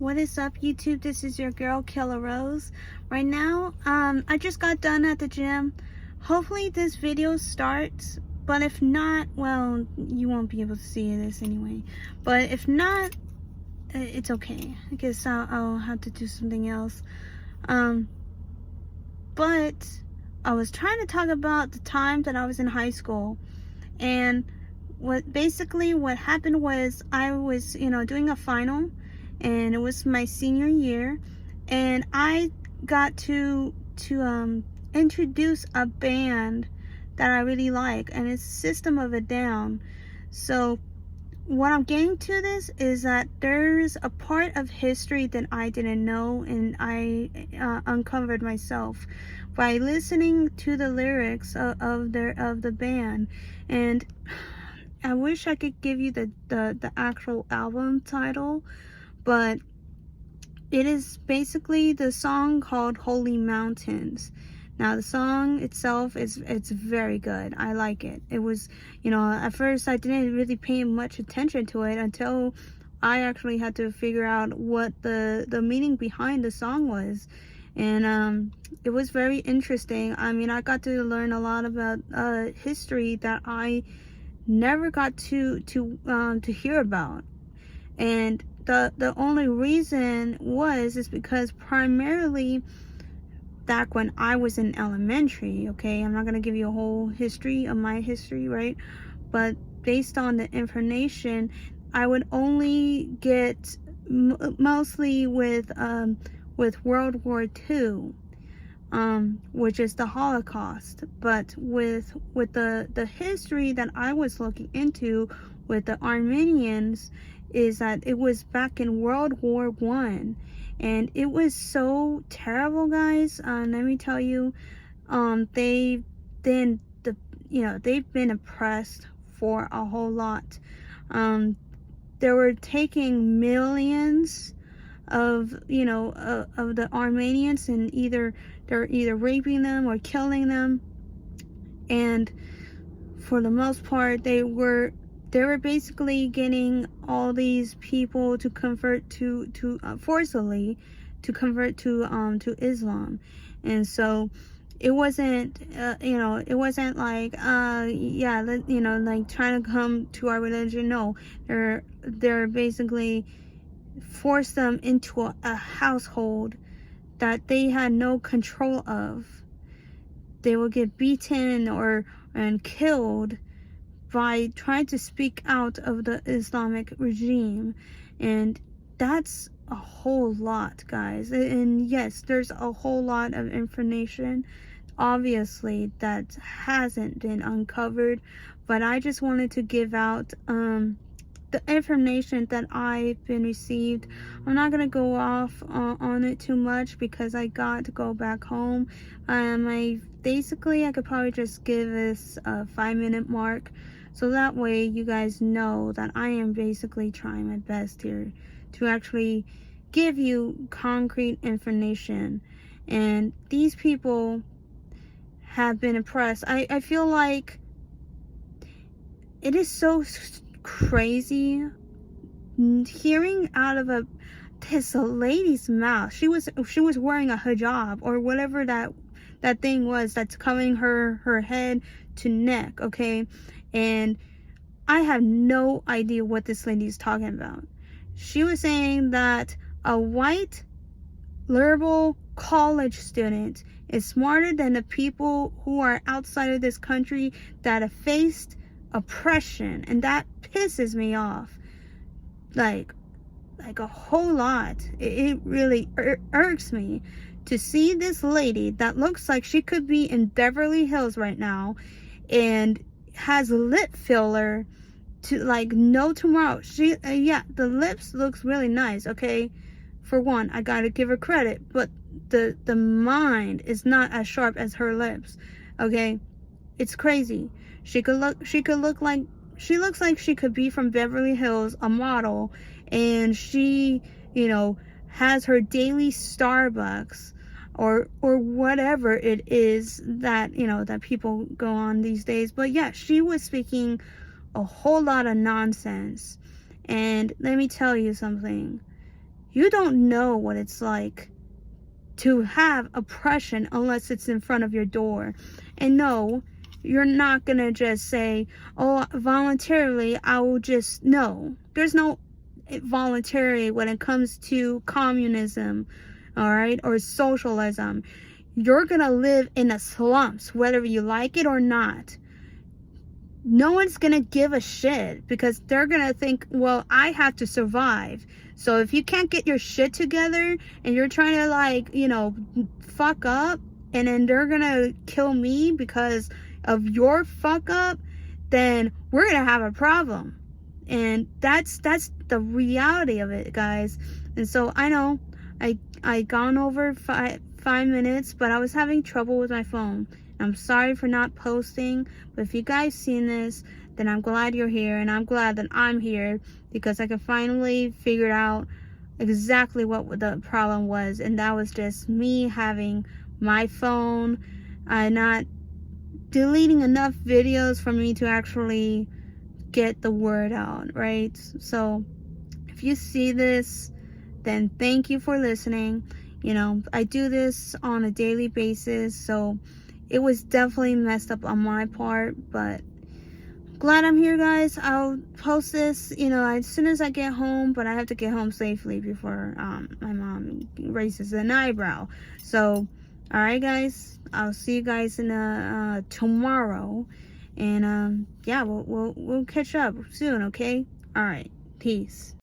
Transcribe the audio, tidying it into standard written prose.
What is up, YouTube? This is your girl Killer Rose. Right now, I just got done at the gym. Hopefully this video starts, but if not, well, you won't be able to see this anyway. But if not, it's okay. I guess I'll have to do something else. But I was trying to talk about the time that I was in high school, and what happened was I was, doing a final, and it was my senior year, and I got to introduce a band that I really like, and it's System of a Down. So what I'm getting to this is that there's a part of history that I didn't know, and I uncovered myself by listening to the lyrics of the band. And I wish I could give you the actual album title, but it is basically the song called Holy Mountains. Now the song itself it's very good. I like it. It was, at first I didn't really pay much attention to it until I actually had to figure out what the meaning behind the song was. And it was very interesting. I mean, I got to learn a lot about history that I never got to hear about. And the only reason is because primarily back when I was in elementary, okay, I'm not going to give you a whole history of my history, right? But based on the information, I would only get mostly with World War II, which is the Holocaust. But with the history that I was looking into with the Armenians, is that it was back in World War I. And it was so terrible, guys. Let me tell you, they've been oppressed for a whole lot. They were taking millions of the Armenians, and they're either raping them or killing them. And for the most part, they were basically getting all these people to convert forcibly to convert to Islam. And so it wasn't like like trying to come to our religion. No, they're basically forced them into a household that they had no control of. They will get beaten and killed by trying to speak out of the Islamic regime. And that's a whole lot, guys. And yes, there's a whole lot of information obviously that hasn't been uncovered, but I just wanted to give out the information that I've been received. I'm not gonna go off on it too much because I got to go back home. I could probably just give this a 5-minute mark, so that way you guys know that I am basically trying my best here to actually give you concrete information. And these people have been oppressed. I feel like it is so crazy hearing out of this lady's mouth. She was wearing a hijab or whatever that thing was that's covering her head to neck, okay? And I have no idea what this lady is talking about. She was saying that a white liberal college student is smarter than the people who are outside of this country that have faced oppression, and that pisses me off like a whole lot. It really irks me to see this lady that looks like she could be in Beverly Hills right now and has lip filler to like no tomorrow. She the lips looks really nice, okay? For one, I gotta give her credit, but the mind is not as sharp as her lips, okay? It's crazy. She looks like she could be from Beverly Hills, a model, and she, has her daily Starbucks or whatever it is that, that people go on these days. But yeah, she was speaking a whole lot of nonsense. And let me tell you something. You don't know what it's like to have oppression unless it's in front of your door. And no, you're not gonna just say, oh, voluntarily I will just, no, there's no voluntary when it comes to communism, all right, or socialism. You're gonna live in the slums whether you like it or not. No one's gonna give a shit because they're gonna think, well, I have to survive. So if you can't get your shit together and you're trying to, like, you know, fuck up, and then they're gonna kill me because of your fuck up, then we're gonna have a problem. And that's the reality of it, guys. And so I know I gone over five minutes, but I was having trouble with my phone. I'm sorry for not posting, but if you guys seen this, then I'm glad you're here, and I'm glad that I'm here because I could finally figure out exactly what the problem was, and that was just me having my phone not deleting enough videos for me to actually get the word out, right? So if you see this, then thank you for listening. You know, I do this on a daily basis, so it was definitely messed up on my part, but glad I'm here, guys. I'll post this, you know, as soon as I get home, but I have to get home safely before my mom raises an eyebrow. So, all right, guys, I'll see you guys in tomorrow, and yeah, we'll catch up soon, okay? All right, peace.